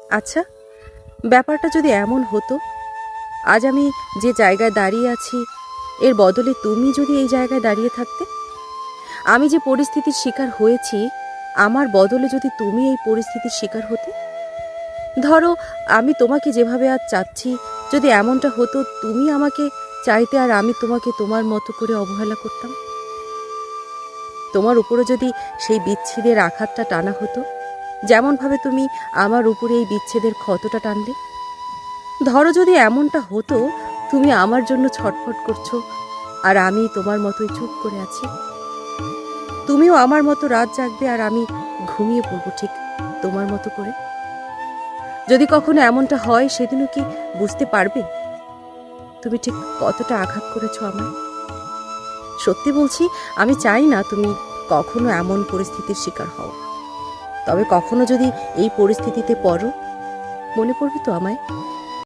আচ্ছা, ব্যাপারটা যদি এমন হতো, আজ আমি যে জায়গায় দাঁড়িয়ে আছি এর বদলে তুমি যদি এই জায়গায় দাঁড়িয়ে থাকতে, আমি যে পরিস্থিতির শিকার হয়েছি আমার বদলে যদি তুমি এই পরিস্থিতির শিকার হতে, ধরো আমি তোমাকে যেভাবে আজ চাচ্ছি, যদি এমনটা হতো তুমি আমাকে চাইতে আর আমি তোমাকে তোমার মতো করে অবহেলা করতাম, তোমার উপরে যদি সেই বিচ্ছেদের আঘাতটা টানা হতো যেমনভাবে তুমি আমার উপরে এই বিচ্ছেদের ক্ষতটা টানলে, ধরো যদি এমনটা হতো তুমি আমার জন্য ছটফট করছো আর আমি তোমার মতোই চুপ করে আছি, তুমিও আমার মতো রাত জাগবে আর আমি ঘুমিয়ে পড়বো ঠিক তোমার মতো করে, যদি কখনো এমনটা হয় সেদিনও কি বুঝতে পারবে তুমি ঠিক কতটা আঘাত করেছো আমায়? সত্যি বলছি, আমি চাই না তুমি কখনো এমন পরিস্থিতির শিকার হও, তবে কখনো যদি এই পরিস্থিতিতে পড়ো মনে পড়বে তো আমায়?